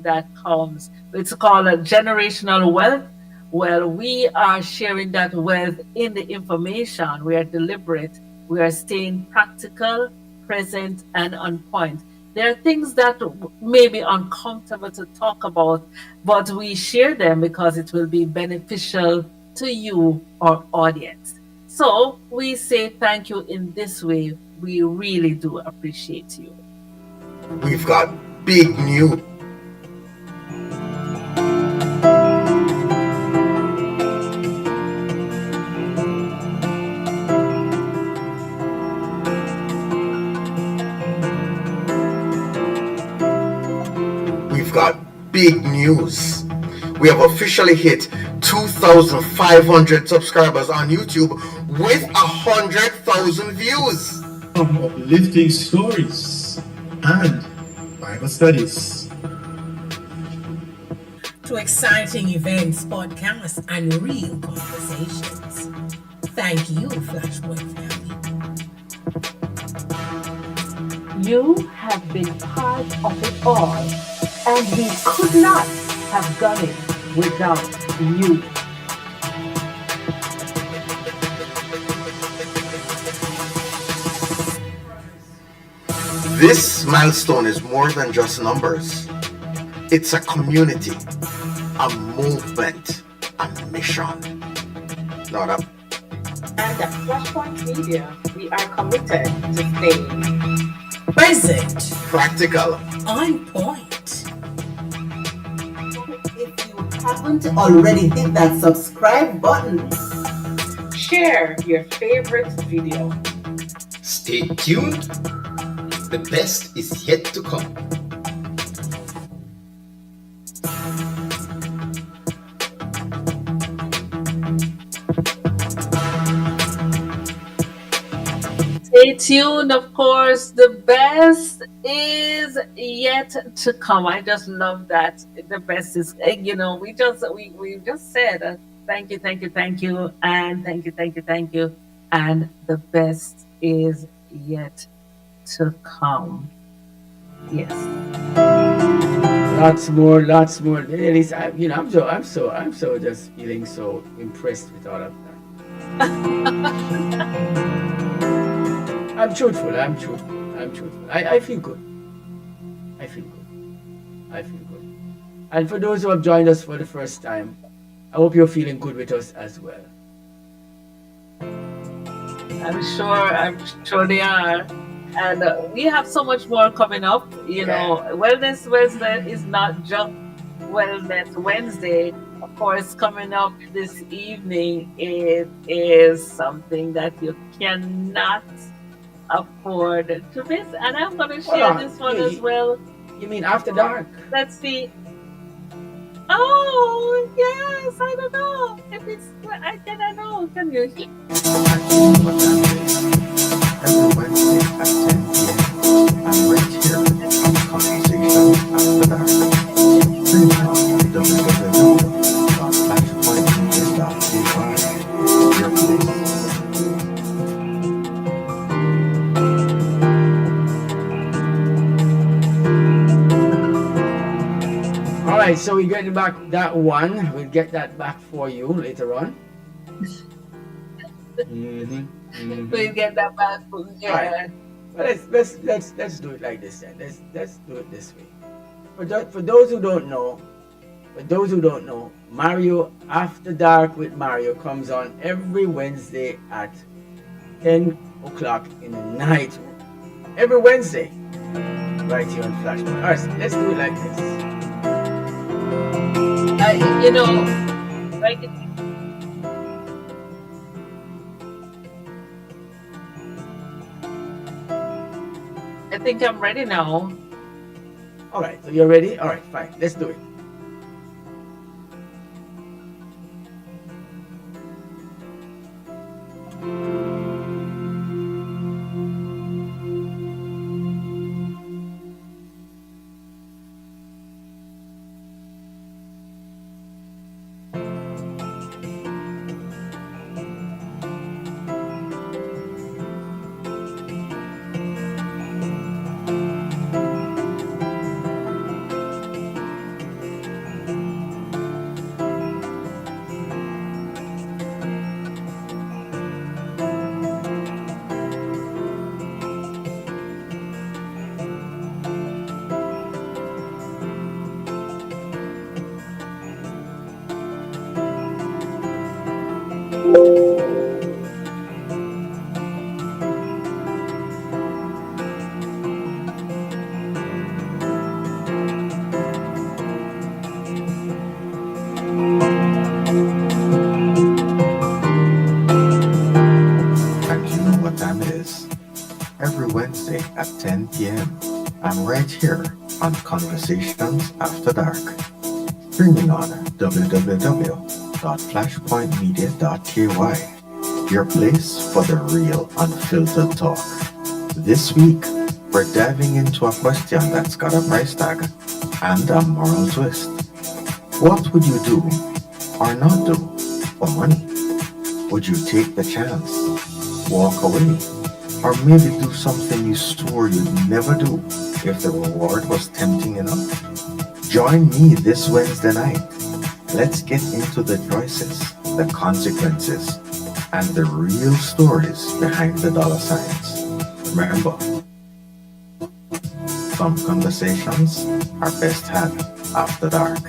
that comes. It's called a generational wealth. Well, we are sharing that wealth in the information. We are deliberate. We are staying practical, present, and on point. There are things that may be uncomfortable to talk about, but we share them because it will be beneficial to you, our audience. So we say thank you in this way. We really do appreciate you. We've got big news. We've got big news. We have officially hit 2,500 subscribers on YouTube with 100,000 views. Uplifting stories and Bible studies. To exciting events, podcasts, and real conversations. Thank you, Flashpoint family. You have been part of it all, and we could not have done it without you. This milestone is more than just numbers. It's a community, a movement, a mission. Not a And at Flashpoint Media, we are committed to staying present, practical, on point. If you haven't already hit that subscribe button, Share your favorite video. Stay tuned. The best is yet to come. Stay tuned, of course. The best is yet to come. I just love that. The best is, we just said thank you, thank you, thank you, and thank you, thank you, thank you, and the best is yet to come. Yes. Lots more. Ladies, I'm so just feeling so impressed with all of that. I'm truthful. I feel good. I feel good. I feel good. And for those who have joined us for the first time, I hope you're feeling good with us as well. I'm sure they are. And we have so much more coming up. You know, Wellness Wednesday is not just Wellness Wednesday. Of course, coming up this evening, it is something that you cannot afford to miss. And I'm going to share this one as well. You mean After Dark? Let's see. Oh, yes, I don't know. If it's, I don't know. Can you hear? Every Wednesday at 10 p.m. I'm right here on Conversations After Dark. Stream on www.flashpointmedia.ky. Your place. All right, so we're getting back that one. We'll get that back for you later on. We'll get that back. Yeah. Right. Let's do it like this then. Let's do it this way. For those who don't know, Mario After Dark with Mario comes on every Wednesday at 10 o'clock in the night. Every Wednesday, right here on Flashpoint. All right, let's do it like this. You know, like I think I'm ready now. All right, so you're ready? All right, fine. Let's do it. Every Wednesday at 10 p.m. I'm right here on Conversations After Dark. Streaming on www.flashpointmedia.ky. Your place for the real unfiltered talk. This week, we're diving into a question that's got a price tag and a moral twist. What would you do or not do for money? Would you take the chance, walk away, or maybe do something you swore you'd never do if the reward was tempting enough? Join me this Wednesday night. Let's get into the choices, the consequences, and the real stories behind the dollar signs. Remember, some conversations are best had after dark.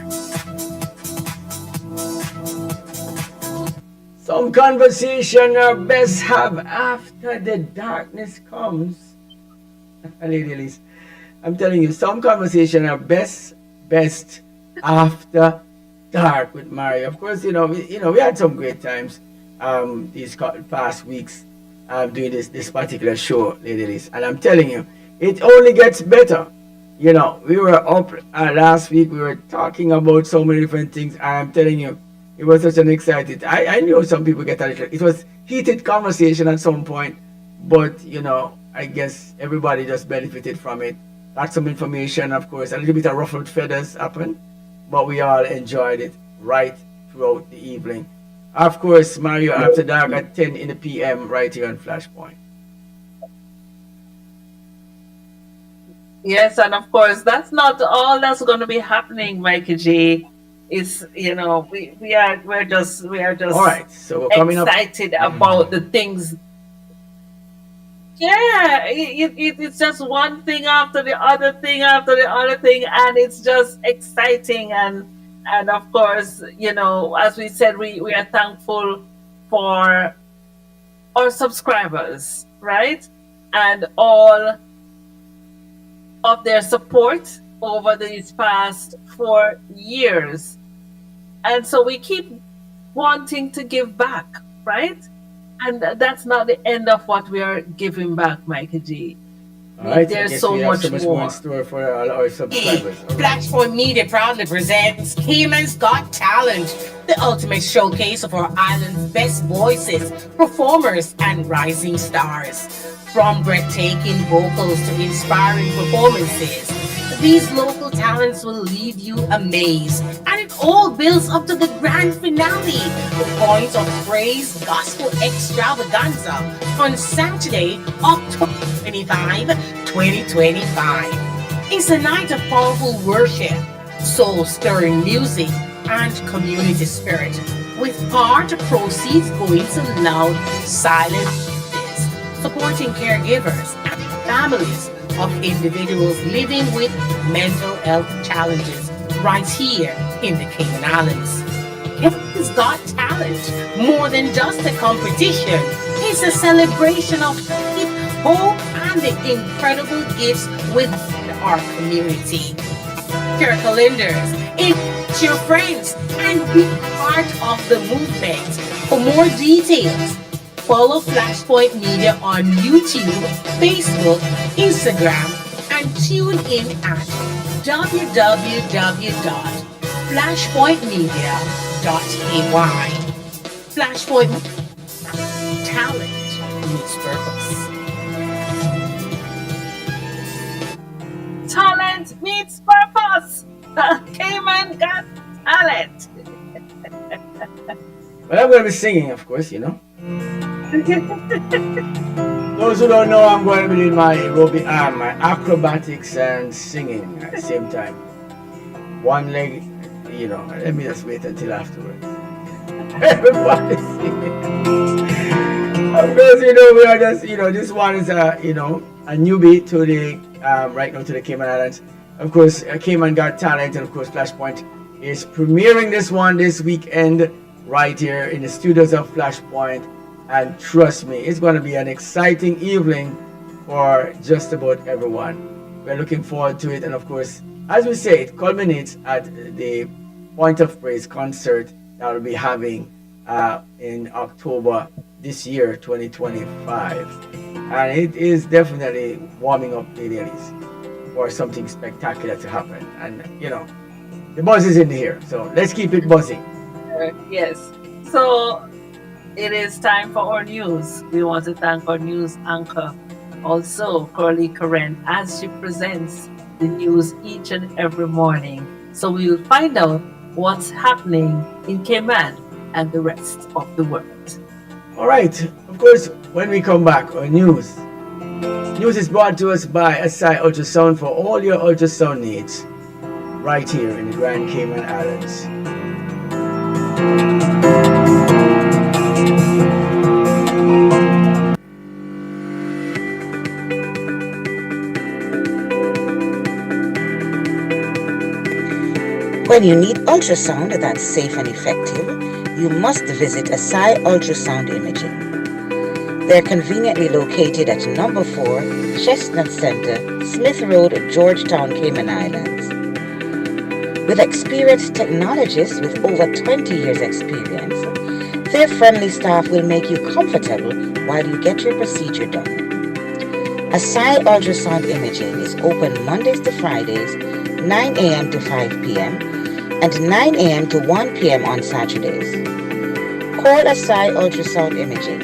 Some conversation are best have after the darkness comes. Lady Elise, I'm telling you, some conversation are best after dark with Mario. Of course, we had some great times these past weeks doing this particular show, Lady Elise, and I'm telling you, it only gets better. We were up last week. We were talking about so many different things, and I'm telling you, it was such an excited. I know some people get a little. It was heated conversation at some point, but I guess everybody just benefited from it. Got some information, of course. A little bit of ruffled feathers happened, but we all enjoyed it right throughout the evening. Of course, Mario After Dark at 10 in the p.m. right here on Flashpoint. Yes, and of course, that's not all that's going to be happening, Mikey G. Is we are just All right, so we're coming up. excited about the things. Yeah, it's just one thing after the other thing after the other thing, and it's just exciting. And of course, as we said, we are thankful for our subscribers, right? And all of their support over these past 4 years. And so we keep wanting to give back, right? And that's not the end of what we are giving back, Michael G. All right, I There's guess so we have so much much more in more. store for all our subscribers. All right. Flashpoint Media proudly presents Cayman's Got Talent, the ultimate showcase of our island's best voices, performers, and rising stars. From breathtaking vocals to inspiring performances, these local talents will leave you amazed. And it all builds up to the grand finale, the Point of Praise Gospel Extravaganza on Saturday, October 25, 2025. It's a night of powerful worship, soul-stirring music, and community spirit, with part of proceeds going to Loud Silent Voices, supporting caregivers and families of individuals living with mental health challenges right here in the Cayman Islands. Cayman's Got Talent, more than just a competition, it's a celebration of faith, hope, and the incredible gifts within our community. Your calendars, invite your friends, and be part of the movement. For more details, follow Flashpoint Media on YouTube, Facebook, Instagram, and tune in at www.flashpointmedia.ay. Flashpoint Talent meets purpose. Talent meets purpose. Cayman got talent. Well, I'm going to be singing, of course, Those who don't know, I'm going to be doing my my acrobatics and singing at the same time. One leg, let me just wait until afterwards. Everybody singing. Of course, we are just, this one is a newbie to the, right now to the Cayman Islands. Of course, Cayman Got Talent, and of course, Flashpoint is premiering this one this weekend right here in the studios of Flashpoint. And trust me, it's going to be an exciting evening for just about everyone. We're looking forward to it. And of course, as we say, it culminates at the Point of Praise concert that we'll be having in October this year, 2025. And it is definitely warming up the ladies for something spectacular to happen. And, the buzz is in the air. So let's keep it buzzing. Yes. So it is time for our news. We want to thank our news anchor, also Curly Current, as she presents the news each and every morning. So we will find out what's happening in Cayman and the rest of the world. All right. Of course, when we come back, our news. News is brought to us by Asai Ultrasound for all your ultrasound needs, right here in the Grand Cayman Islands. When you need ultrasound that's safe and effective, you must visit Asai Ultrasound Imaging. They're conveniently located at number 4 Chestnut Center, Smith Road, Georgetown, Cayman Islands. With experienced technologists with over 20 years experience, their friendly staff will make you comfortable while you get your procedure done. Asai Ultrasound Imaging is open Mondays to Fridays, 9 a.m. to 5 p.m. and 9 a.m. to 1 p.m. on Saturdays. Call Asai Ultrasound Imaging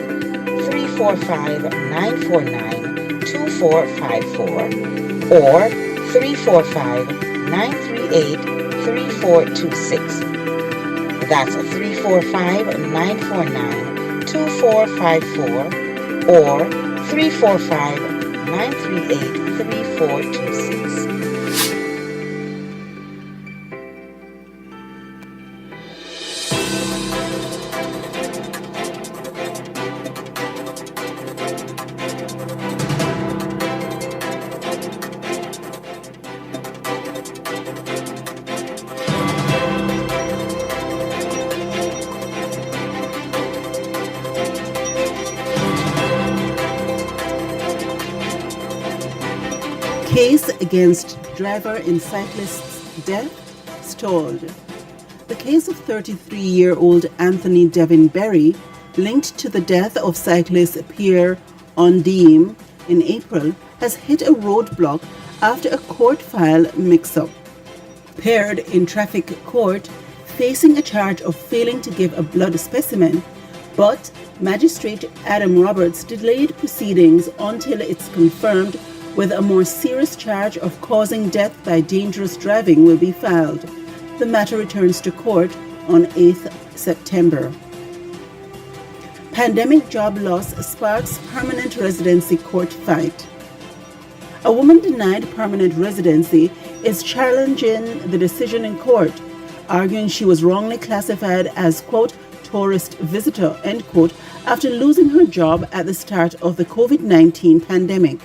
345-949-2454 or 345-938-3426. That's 345-949-2454 or 345-938-3426. 426. Case against driver in cyclist's death stalled. The case of 33-year-old Anthony Devin Berry, linked to the death of cyclist Pierre Ondiem in April, has hit a roadblock after a court file mix-up. Paired in traffic court, facing a charge of failing to give a blood specimen, but Magistrate Adam Roberts delayed proceedings until it's confirmed whether a more serious charge of causing death by dangerous driving will be filed. The matter returns to court on 8th September. Pandemic job loss sparks permanent residency court fight. A woman denied permanent residency is challenging the decision in court, arguing she was wrongly classified as, quote, tourist visitor, end quote, after losing her job at the start of the COVID-19 pandemic.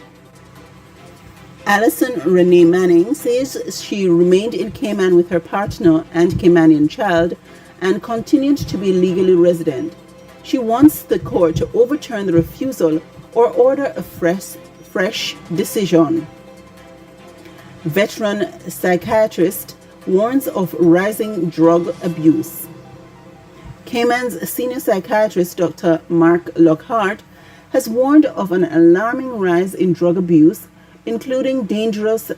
Alison Renee Manning says she remained in Cayman with her partner and Caymanian child and continued to be legally resident. She wants the court to overturn the refusal or order a fresh decision. Veteran psychiatrist warns of rising drug abuse. Cayman's senior psychiatrist, Dr. Mark Lockhart, has warned of an alarming rise in drug abuse, including dangerous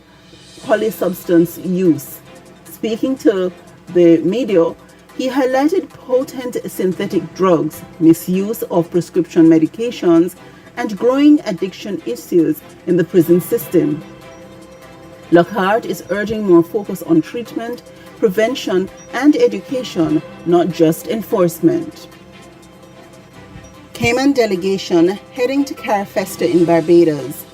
polysubstance use. Speaking to the media, he highlighted potent synthetic drugs, misuse of prescription medications, and growing addiction issues in the prison system. Lockhart is urging more focus on treatment, prevention, and education, not just enforcement. Cayman delegation heading to Carafesta in Barbados.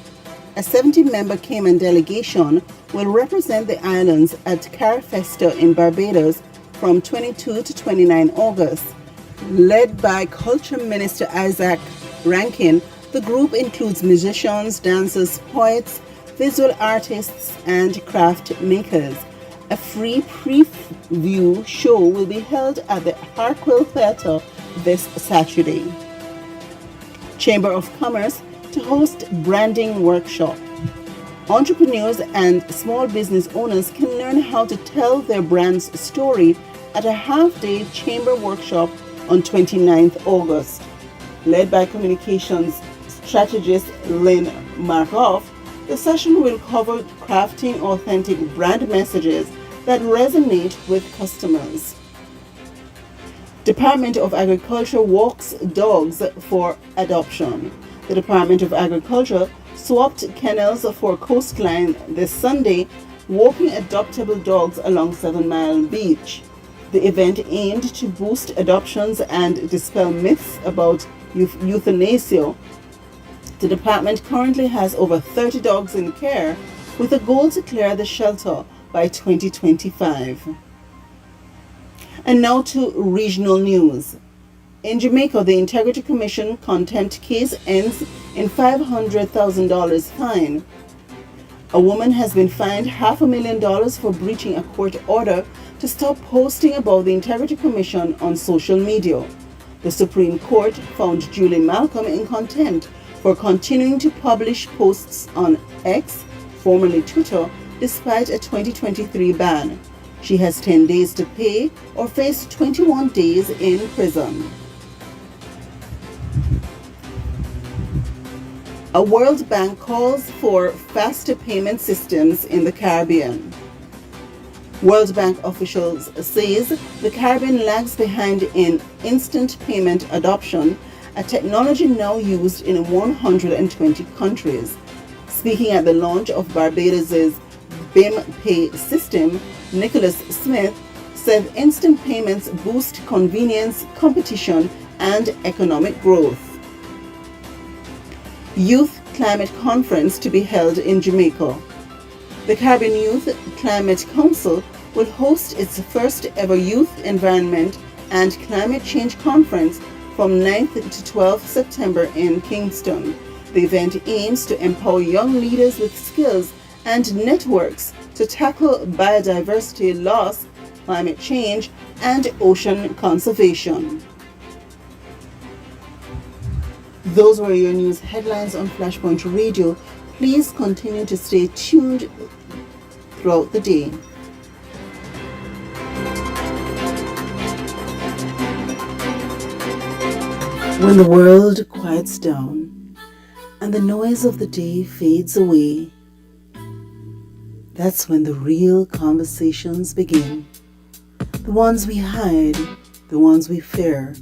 A 70-member Cayman delegation will represent the islands at Carafesta in Barbados from 22 to 29 August. Led by Culture Minister Isaac Rankin, the group includes musicians, dancers, poets, visual artists, and craft makers. A free preview show will be held at the Hartwell Theatre this Saturday. Chamber of Commerce to host branding workshop. Entrepreneurs and small business owners can learn how to tell their brand's story at a half-day chamber workshop on 29th August. Led by communications strategist Lynn Markoff, the session will cover crafting authentic brand messages that resonate with customers. Department of Agriculture walks dogs for adoption. The Department of Agriculture swapped kennels for coastline this Sunday, walking adoptable dogs along 7 Mile Beach. The event aimed to boost adoptions and dispel myths about euthanasia. The department currently has over 30 dogs in care, with a goal to clear the shelter by 2025. And now to regional news. In Jamaica, the Integrity Commission contempt case ends in $500,000 fine. A woman has been fined $500,000 for breaching a court order to stop posting about the Integrity Commission on social media. The Supreme Court found Julie Malcolm in contempt for continuing to publish posts on X, formerly Twitter, despite a 2023 ban. She has 10 days to pay or face 21 days in prison. A World Bank calls for faster payment systems in the Caribbean. World Bank officials says the Caribbean lags behind in instant payment adoption, a technology now used in 120 countries. Speaking at the launch of Barbados' BIM Pay system, Nicholas Smith said instant payments boost convenience, competition, and economic growth. Youth Climate Conference to be held in Jamaica. The Caribbean Youth Climate Council will host its first ever Youth Environment and Climate Change Conference from 9th to 12th September in Kingston. The event aims to empower young leaders with skills and networks to tackle biodiversity loss, climate change, and ocean conservation. Those were your news headlines on Flashpoint Radio. Please continue to stay tuned throughout the day. When the world quiets down and the noise of the day fades away, that's when the real conversations begin. The ones we hide, the ones we fear,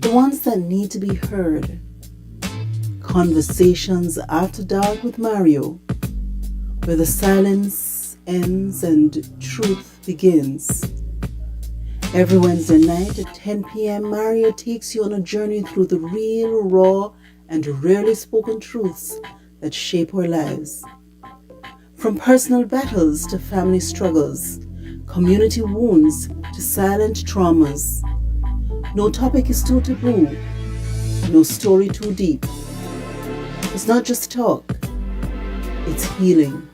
the ones that need to be heard. Conversations After Dark with Mario, where the silence ends and truth begins. Every Wednesday night at 10 p.m., Mario takes you on a journey through the real, raw, and rarely spoken truths that shape our lives. From personal battles to family struggles, community wounds to silent traumas. No topic is too taboo, no story too deep. It's not just talk, it's healing.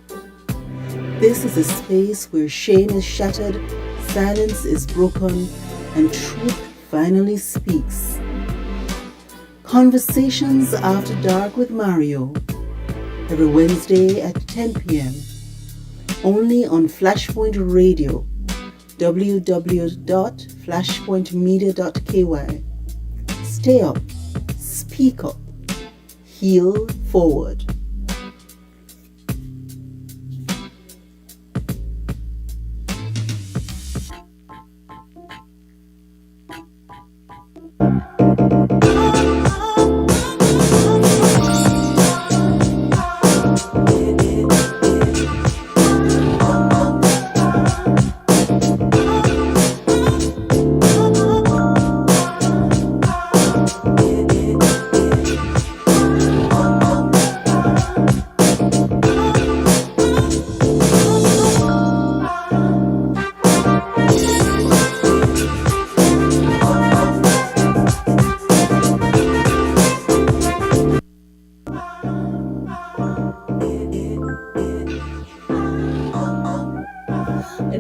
This is a space where shame is shattered, silence is broken, and truth finally speaks. Conversations After Dark with Mario, every Wednesday at 10 p.m. only on Flashpoint Radio, www.flashpointmedia.ky. Stay up, speak up, heal forward.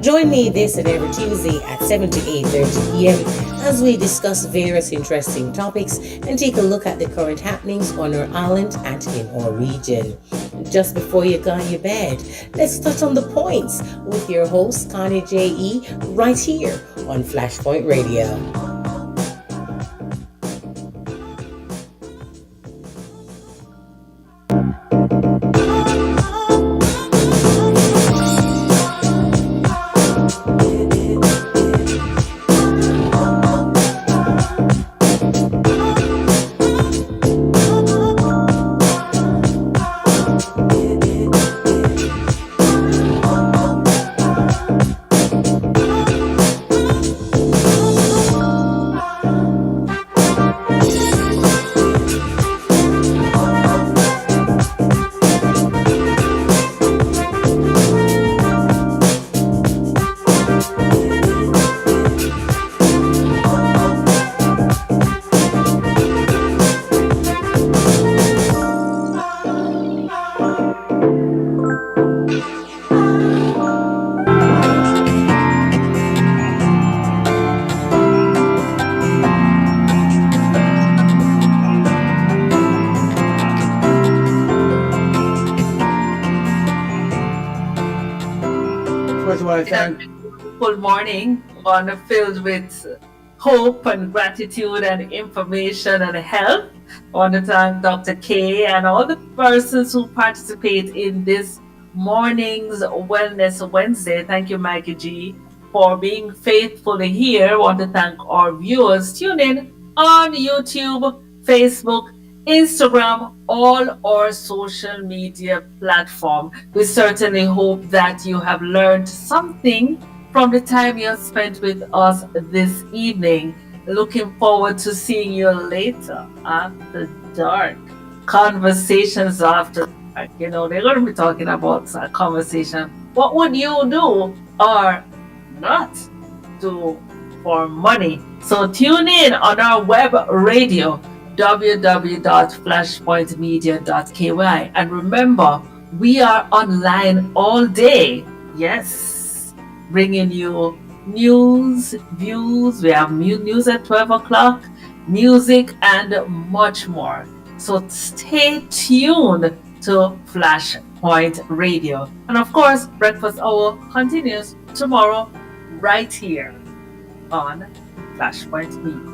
Join me this and every Tuesday at 7 to 8:30 p.m. as we discuss various interesting topics and take a look at the current happenings on our island and in our region. Just before you go on your bed, let's touch on the points with your host, Connie J.E., right here on Flashpoint Radio. Full morning, one filled with hope and gratitude and information and health. I want to thank Dr. K and all the persons who participate in this morning's Wellness Wednesday. Thank you, Mikey G, for being faithfully here. I want to thank our viewers. Tune in on YouTube, Facebook, Instagram, all our social media platform. We certainly hope that you have learned something from the time you have spent with us this evening. Looking forward to seeing you later after dark. Conversations After They're going to be talking about a conversation. What would you do or not do for money? So tune in on our web radio, www.flashpointmedia.ky. And remember, we are online all day. Yes, bringing you news, views. We have news at 12 o'clock, music, and much more. So stay tuned to Flashpoint Radio. And of course, Breakfast Hour continues tomorrow right here on Flashpoint Media.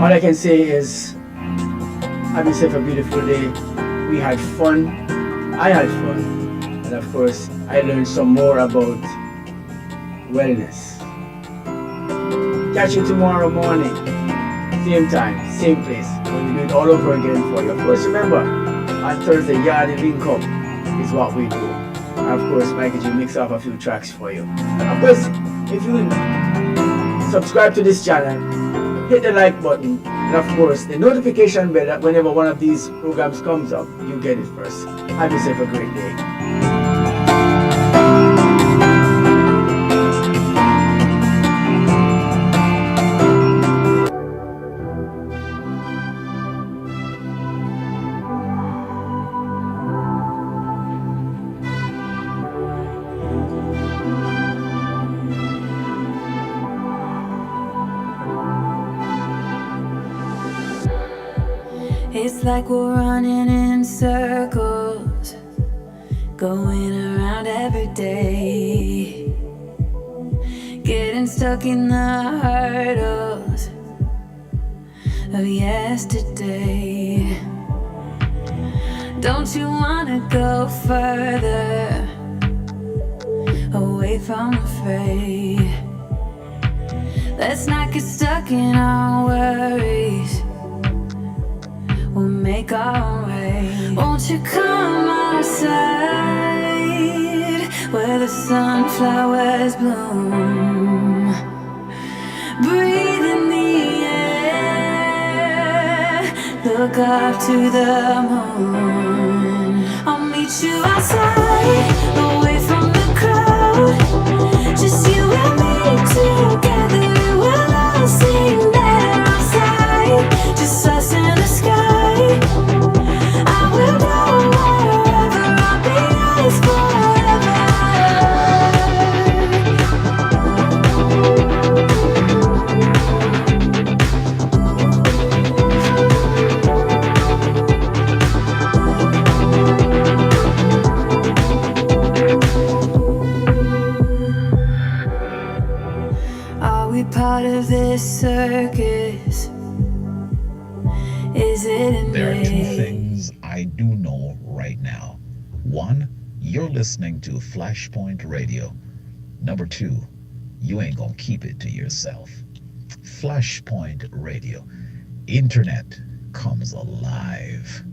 All I can say is, have yourself a beautiful day. We had fun. I had fun. And of course, I learned some more about wellness. Catch you tomorrow morning. Same time, same place. We'll do it all over again for you. Of course, remember, on Thursday, Yardie Link Up is what we do. And of course, Mikey G mix up a few tracks for you. And of course, if you subscribe to this channel, hit the like button, and of course, the notification bell that whenever one of these programs comes up, you get it first. Have yourself a great day. It's like we're running in circles, going around every day, getting stuck in the hurdles of yesterday. Don't you wanna go further, away from the fray? Let's not get stuck in our worries, we'll make our way. Won't you come outside where the sunflowers bloom? Breathe in the air, look up to the moon. I'll meet you outside, away from the crowd. Just you and me together, we'll all sing there outside. Just us in the sky. I will go wherever, I'll be yours forever. Are we part of this circus? Is it in There are two things I do know right now. One, you're listening to Flashpoint Radio. Number two, you ain't gonna keep it to yourself. Flashpoint Radio. Internet comes alive.